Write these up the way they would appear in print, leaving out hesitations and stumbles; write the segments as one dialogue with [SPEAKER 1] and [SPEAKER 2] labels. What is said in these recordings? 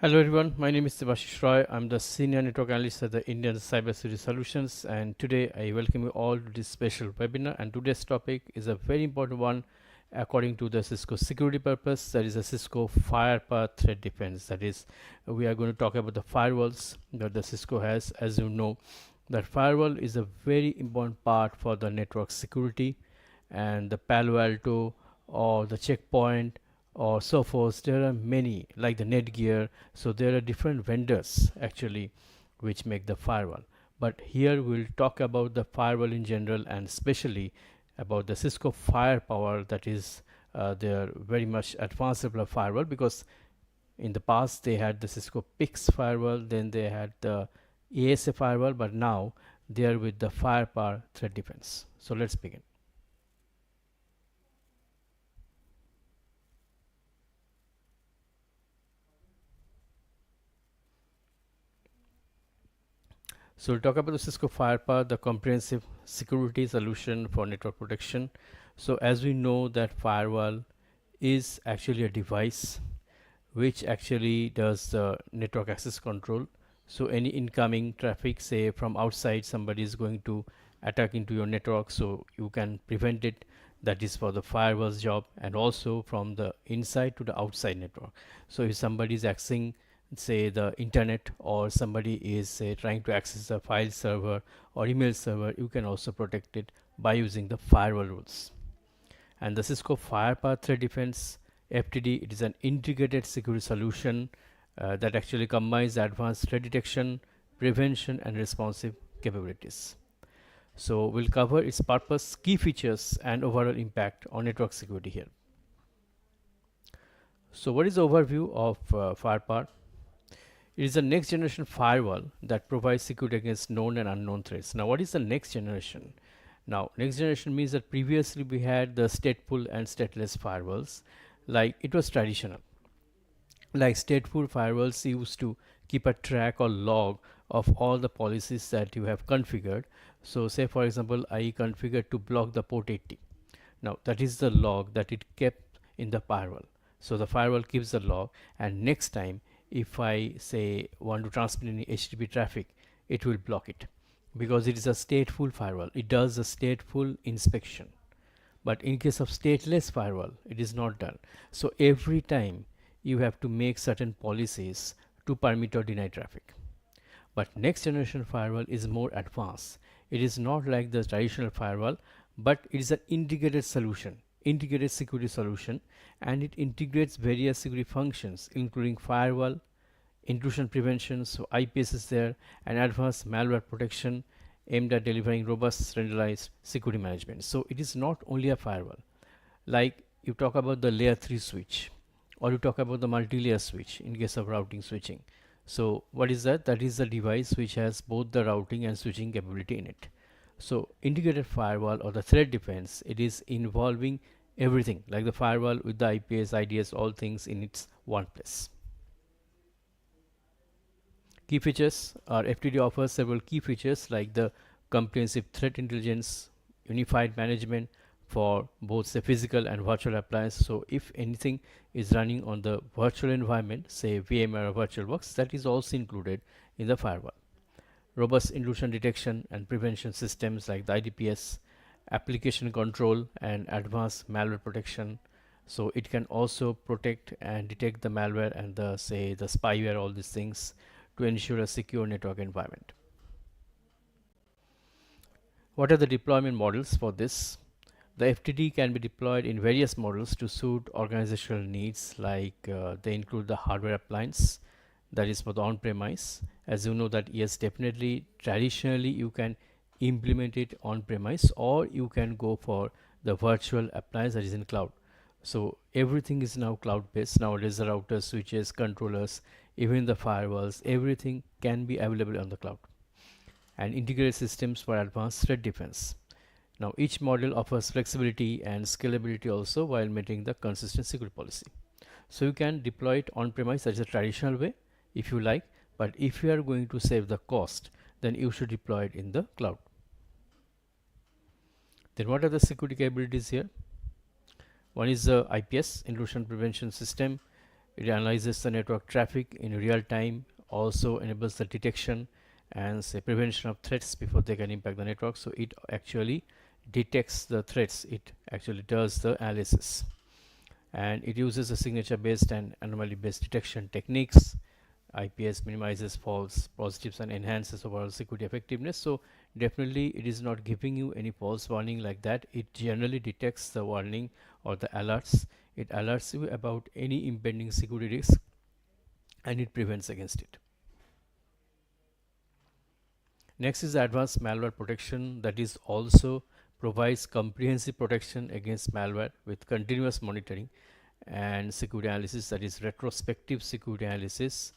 [SPEAKER 1] Hello everyone, my name is Devashish Roy. I'm the Senior Network Analyst at the Indian Cybersecurity Solutions, and today I welcome you all to this special webinar. And today's topic is a very important one according to the Cisco security purpose, that is a Cisco Firepower Threat Defense. That is, we are going to talk about the firewalls that the Cisco has. As you know, that firewall is a very important part for the network security, and the Palo Alto or the checkpoint or Sophos, there are many like the Netgear. So there are different vendors actually which make the firewall. But here we'll talk about the firewall in general, and especially about the Cisco Firepower, that is their very much advanced level of firewall, because in the past they had the Cisco Pix firewall, then they had the ASA firewall, but now they are with the Firepower Threat Defense. So let's begin. So we'll talk about the Cisco Firepower, the comprehensive security solution for network protection. So as we know that firewall is actually a device which actually does the network access control. So any incoming traffic, say from outside, somebody is going to attack into your network, so you can prevent it. That is for the firewall's job, and also from the inside to the outside network. So if somebody is accessing, say, the internet, or somebody is, say, trying to access a file server or email server, you can also protect it by using the firewall rules. And the Cisco Firepower Threat Defense FTD, it is an integrated security solution that actually combines advanced threat detection, prevention, and responsive capabilities. So we'll cover its purpose, key features, and overall impact on network security here. So what is the overview of Firepower? It is a next generation firewall that provides security against known and unknown threats. Now, what is the next generation? Now, next generation means that previously we had the stateful and stateless firewalls, like it was traditional. Like stateful firewalls used to keep a track or log of all the policies that you have configured. So say for example, I configured to block the port 80. Now that is the log that it kept in the firewall. So the firewall keeps the log, and next time if I say want to transmit any HTTP traffic, it will block it, because it is a stateful firewall. It does a stateful inspection. But in case of stateless firewall, it is not done. So every time you have to make certain policies to permit or deny traffic. But next generation firewall is more advanced. It is not like the traditional firewall, but it is an integrated solution, integrated security solution, and it integrates various security functions including firewall, intrusion prevention, so IPS is there, and advanced malware protection aimed at delivering robust centralized security management. So it is not only a firewall. Like you talk about the layer 3 switch, or you talk about the multi-layer switch in case of routing switching. So what is that? That is the device which has both the routing and switching capability in it. So integrated firewall or the threat defense, it is involving everything, like the firewall with the IPS, IDS, all things in its one place. Key features are FTD offers several key features like the comprehensive threat intelligence, unified management for both the physical and virtual appliance. So if anything is running on the virtual environment, say VMware or VirtualBox, that is also included in the firewall. Robust intrusion detection and prevention systems like the IDPS, application control, and advanced malware protection. So it can also protect and detect the malware and the, say, the spyware, all these things, to ensure a secure network environment. What are the deployment models for this? The FTD can be deployed in various models to suit organizational needs, like they include the hardware appliance, that is for the on-premise. As you know that yes, definitely traditionally you can implement it on-premise, or you can go for the virtual appliance that is in cloud. So everything is now cloud-based nowadays. The routers, switches, controllers, even the firewalls, everything can be available on the cloud. And integrated systems for advanced threat defense. Now each model offers flexibility and scalability also while maintaining the consistent security policy. So you can deploy it on-premise, that is a traditional way if you like, but if you are going to save the cost, then you should deploy it in the cloud. Then what are the security capabilities here? One is the IPS, intrusion prevention system. It analyzes the network traffic in real time, also enables the detection and say prevention of threats before they can impact the network. So it actually detects the threats, it actually does the analysis, and it uses a signature based and anomaly based detection techniques. IPS minimizes false positives and enhances overall security effectiveness. So definitely it is not giving you any false warning like that. It generally detects the warning or the alerts. It alerts you about any impending security risk and it prevents against it. Next is advanced malware protection, that is also provides comprehensive protection against malware with continuous monitoring and security analysis, that is retrospective security analysis,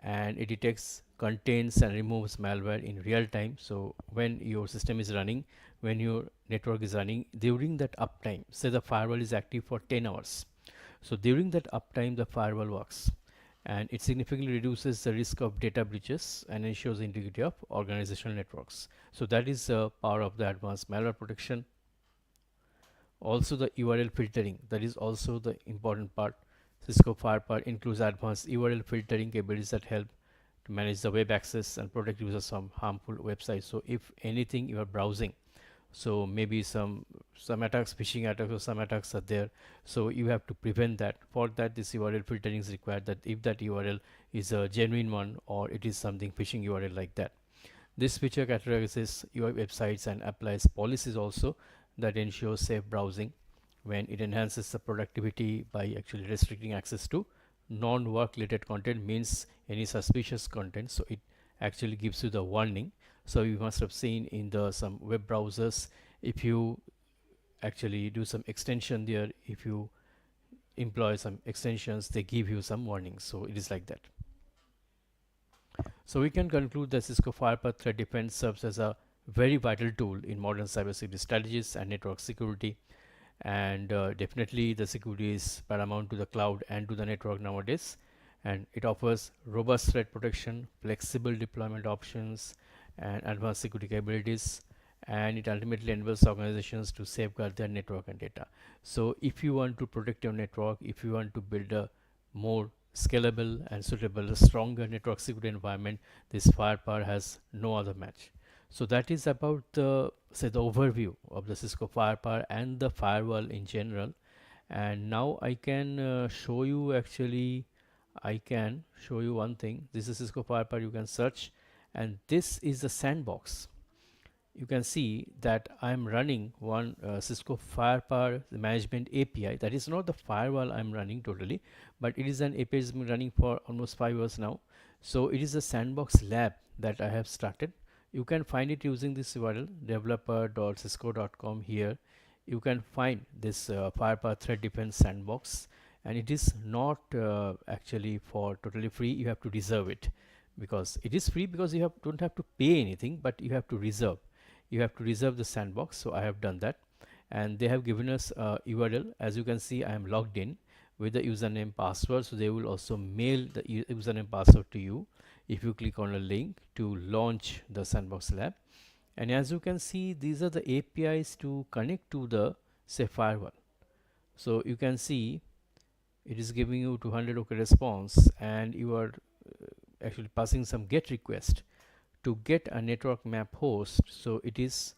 [SPEAKER 1] and it detects, contains and removes malware in real time. So when your system is running, when your network is running, during that uptime, say the firewall is active for 10 hours, so during that uptime the firewall works, and it significantly reduces the risk of data breaches and ensures the integrity of organizational networks. So that is the power of the advanced malware protection. Also the URL filtering, that is also the important part. Cisco Firepower includes advanced URL filtering capabilities that help to manage the web access and protect users from harmful websites. So if anything you are browsing, so maybe some attacks, phishing attacks or some attacks are there, so you have to prevent that. For that this URL filtering is required, that if that URL is a genuine one or it is something phishing URL like that. This feature categorizes your websites and applies policies also that ensure safe browsing, when it enhances the productivity by actually restricting access to non-work related content, means any suspicious content. So it actually gives you the warning. So you must have seen in the some web browsers, if you actually do some extension there, if you employ some extensions, they give you some warnings. So it is like that. So we can conclude that Cisco Firepower Threat Defense serves as a very vital tool in modern cybersecurity strategies and network security. And definitely the security is paramount to the cloud and to the network nowadays. And it offers robust threat protection, flexible deployment options, and advanced security capabilities. And it ultimately enables organizations to safeguard their network and data. So if you want to protect your network, if you want to build a more scalable and suitable, stronger network security environment, this firepower has no other match. So that is about the the overview of the Cisco Firepower and the firewall in general. And now I can show you, actually I can show you one thing. This is Cisco Firepower, you can search, and this is the sandbox. You can see that I'm running one Cisco Firepower management API. That is not the firewall I'm running totally, but it is an API that's been running for almost 5 years now. So it is a sandbox lab that I have started. You can find it using this URL, developer.cisco.com. Here you can find this Firepower Threat Defense sandbox, and it is not actually for totally free. You have to reserve it, because it is free because you don't have to pay anything, but you have to reserve. You have to reserve the sandbox. So I have done that, and they have given us a URL. As you can see, I am logged in with the username password, so they will also mail the username password to you if you click on a link to launch the sandbox lab. And as you can see, these are the APIs to connect to the firewall. So you can see it is giving you 200 OK response, and you are actually passing some GET request to get a network map host. So it is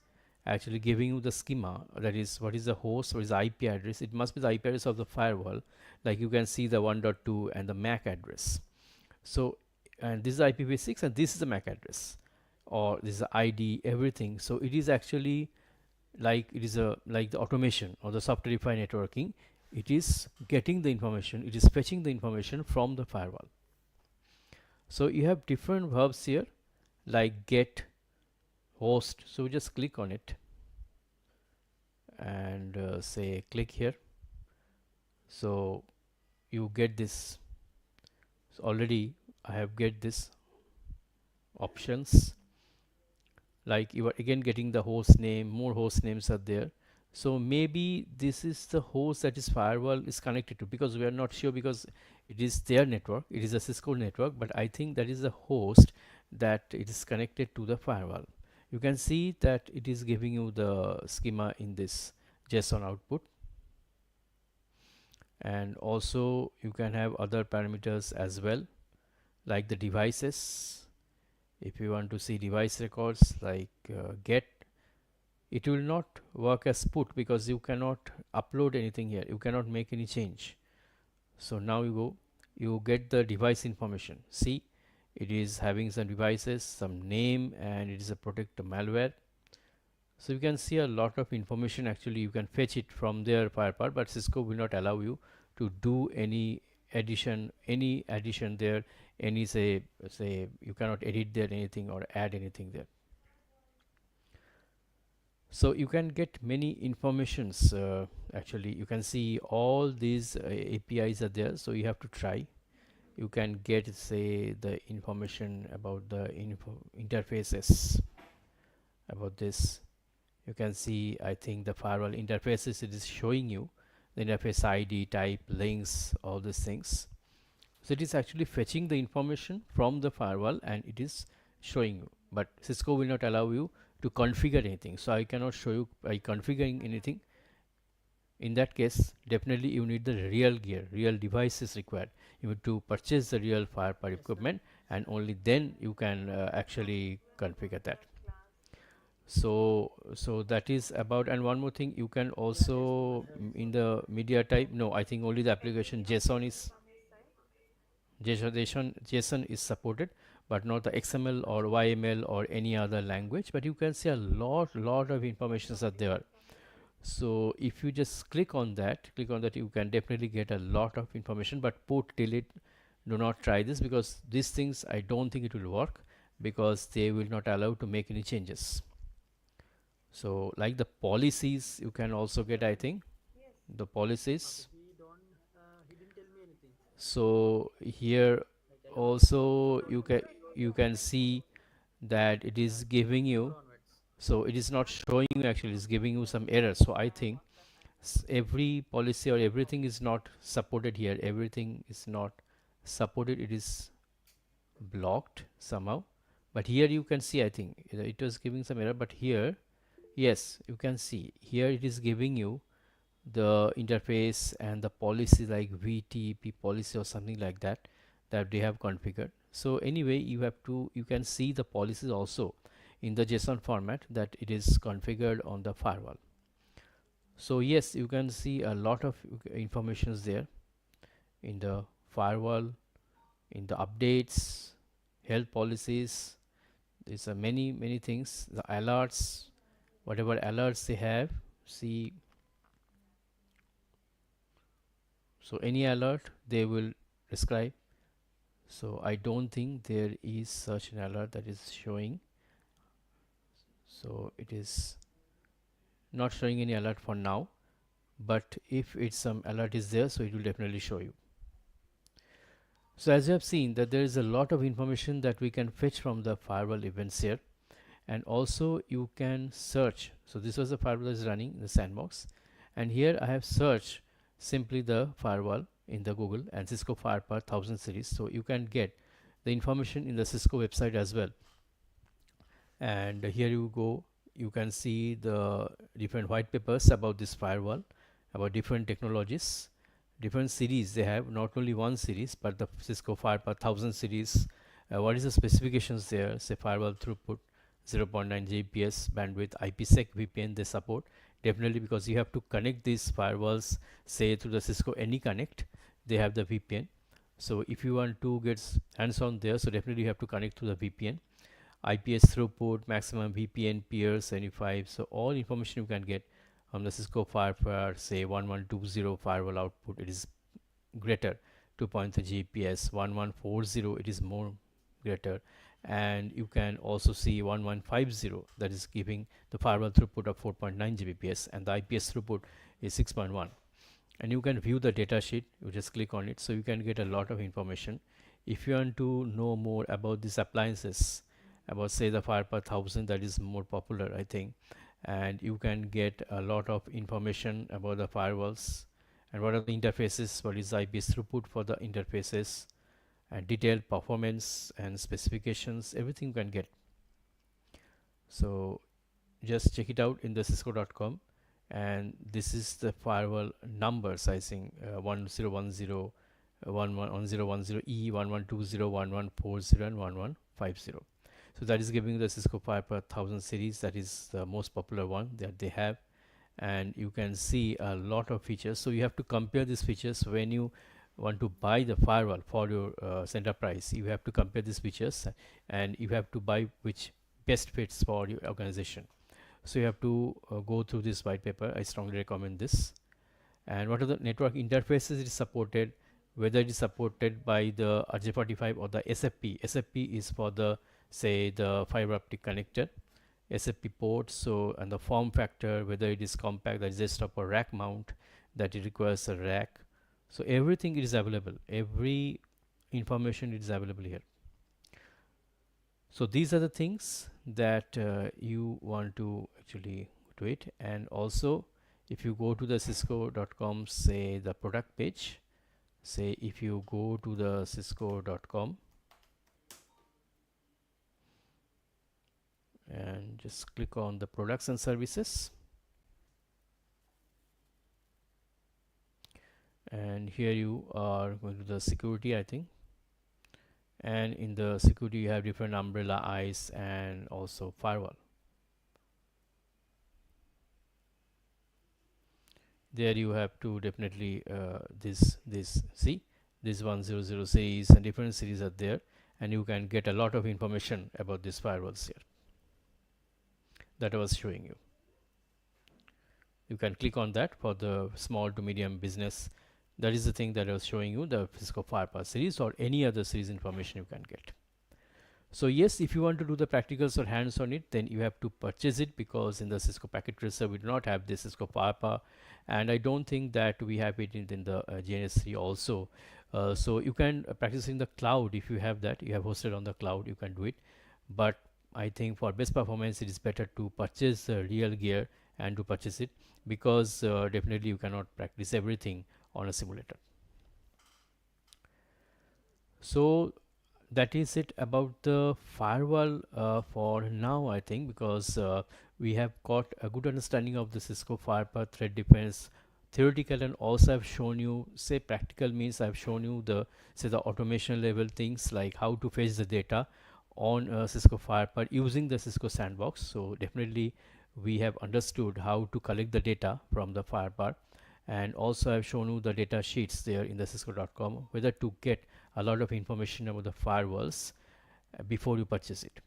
[SPEAKER 1] actually giving you the schema, that is what is the host, what is the IP address. It must be the IP address of the firewall, like you can see the 1.2 and the MAC address. So, and this is IPv6 and this is the MAC address, or this is the ID, everything. So it is actually like it is a like the automation or the software defined networking. It is getting the information, it is fetching the information from the firewall. So you have different verbs here like get, host. So just click on it and say click here. So you get this. So already I have get this options, like you are again getting the host name, more host names are there. So maybe this is the host that is firewall is connected to, because we are not sure, because it is their network, it is a Cisco network, but I think that is the host that it is connected to the firewall. You can see that it is giving you the schema in this JSON output. and also you can have other parameters as well, like the devices. If you want to see device records like get, it will not work as put because you cannot upload anything here, you cannot make any change. So now you go, you get the device information. See, it is having some devices, some name, and it is a protect malware. So you can see a lot of information. Actually you can fetch it from their Firepower, but Cisco will not allow you to do any addition there, any say you cannot edit there anything or add anything there. So you can get many informations. Actually you can see all these APIs are there, so you have to try. You can get say the information about the interfaces about this. You can see, I think the firewall interfaces, it is showing you the interface ID, type, links, all these things. So it is actually fetching the information from the firewall and it is showing you, but Cisco will not allow you to configure anything, so I cannot show you by configuring anything. In that case, definitely you need the real gear, real device is required. You need to purchase the real Firepower equipment, and only then you can actually configure that. So that is about. And one more thing, you can also in the media type, no, I think only the application JSON is supported, but not the XML or YML or any other language. But you can see a lot of informations are there. So if you just click on that, you can definitely get a lot of information. But put, delete, do not try this, because these things I don't think it will work, because they will not allow to make any changes. So like the policies you can also get, I think the policies. So here also you can see that it is giving you, so it is not showing you, actually it's giving you some error. So I think every policy or everything is not supported here, everything is not supported, it is blocked somehow. But here you can see, I think it was giving some error, but here, yes, you can see here it is giving you the interface and the policy like VTP policy or something like that, that they have configured. So anyway, you can see the policies also in the JSON format that it is configured on the firewall. So yes, you can see a lot of informations there in the firewall, in the updates, health policies. There's many things, the alerts, whatever alerts they have. See, so any alert they will describe. So I don't think there is such an alert that is showing. So it is not showing any alert for now, but if it's some alert is there, so it will definitely show you. So as you have seen that there is a lot of information that we can fetch from the firewall events here, and also you can search. So this was the firewall that is running in the sandbox, and here I have searched simply the firewall in the Google and Cisco Firepower 1000 series. So you can get the information in the Cisco website as well. And here you go, you can see the different white papers about this firewall, about different technologies, different series they have, not only one series but the Cisco Firepower 1000 series. What is the specifications there? Say firewall throughput 0.9 Gbps, bandwidth, IPsec, VPN they support, definitely, because you have to connect these firewalls say through the Cisco AnyConnect, they have the VPN. So if you want to get hands on there, so definitely you have to connect to the VPN. IPS throughput, maximum VPN peers 75. So all information you can get on the Cisco Firepower, say 1120 firewall output, it is greater, 2.3 Gbps, 1140 it is more greater, and you can also see 1150 that is giving the firewall throughput of 4.9 Gbps, and the IPS throughput is 6.1. And you can view the data sheet, you just click on it, so you can get a lot of information. If you want to know more about these appliances, about say the Firepower 1000 that is more popular, I think, and you can get a lot of information about the firewalls and what are the interfaces, what is the IPS throughput for the interfaces, and detailed performance and specifications, everything you can get. So just check it out in the cisco.com, and this is the firewall numbers, I think 1010 1010E, 1120, 1140, and 1150. So that is giving the Cisco Firepower 1000 series. That is the most popular one that they have, and you can see a lot of features. So you have to compare these features when you want to buy the firewall for your enterprise. You have to compare these features, and you have to buy which best fits for your organization. So you have to go through this white paper. I strongly recommend this. And what are the network interfaces it is supported, whether it is supported by the RJ45 or the SFP. SFP is for the, say, the fiber optic connector, SFP port. So, and the form factor, whether it is compact, that is desktop or rack mount, that it requires a rack. So everything is available, every information is available here. So these are the things that you want to actually do it. And also, if you go to the cisco.com, say the product page, say if you go to the cisco.com and just click on the products and services, and here you are going to the security, I think, and in the security you have different umbrella, ICE, and also firewall. There you have to definitely this see this 100 series and different series are there, and you can get a lot of information about these firewalls here that I was showing you. You can click on that for the small to medium business. That is the thing that I was showing you, the Cisco Firepower series or any other series information you can get. So yes, if you want to do the practicals or hands on it, then you have to purchase it, because in the Cisco Packet Tracer we do not have this Cisco Firepower, and I don't think that we have it in the GNS3 also. So you can practice in the cloud. If you have that, you have hosted on the cloud, you can do it. But I think for best performance it is better to purchase the real gear and to purchase it, because definitely you cannot practice everything on a simulator. So that is it about the firewall for now, I think, because we have got a good understanding of the Cisco Firepower Threat Defense theoretical, and also I've shown you, say practical means I've shown you the, say, the automation level things like how to fetch the data on Cisco Firepower using the Cisco Sandbox. So definitely we have understood how to collect the data from the Firepower, and also I've shown you the data sheets there in the cisco.com, whether to get a lot of information about the firewalls before you purchase it.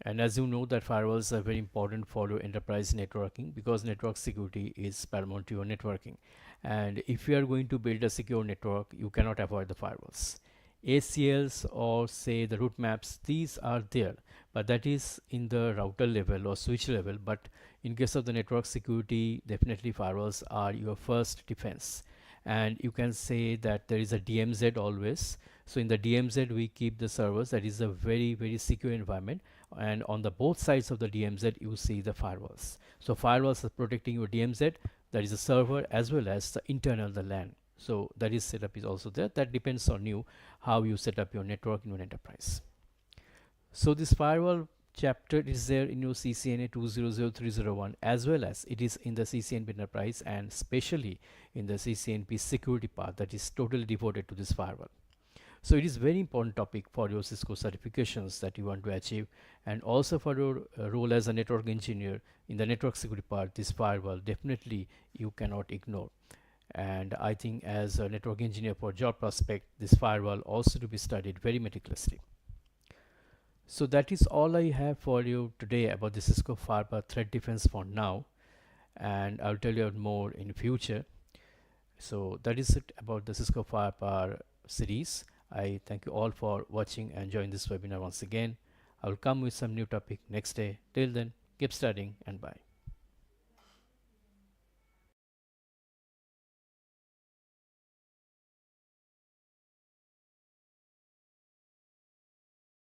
[SPEAKER 1] And as you know that firewalls are very important for your enterprise networking, because network security is paramount to your networking, and if you are going to build a secure network, you cannot avoid the firewalls. ACLs or say the route maps, these are there, but that is in the router level or switch level. But in case of the network security, definitely firewalls are your first defense. And you can say that there is a DMZ always. So in the DMZ we keep the servers. That is a very secure environment, and on the both sides of the DMZ you see the firewalls. So firewalls are protecting your DMZ, that is the server, as well as the internal, the LAN. So that is setup is also there. That depends on you how you set up your network in your enterprise. So this firewall chapter is there in your CCNA 200301, as well as it is in the CCNP enterprise, and especially in the CCNP security part that is totally devoted to this firewall. So it is very important topic for your Cisco certifications that you want to achieve, and also for your role as a network engineer in the network security part. This firewall definitely you cannot ignore, and I think as a network engineer for job prospect, this firewall also to be studied very meticulously. So that is all I have for you today about the Cisco Firepower Threat Defense for now, and I'll tell you more in future. So that is it about the Cisco Firepower series. I thank you all for watching and join this webinar once again. I will come with some new topic next day. Till then, keep studying and bye.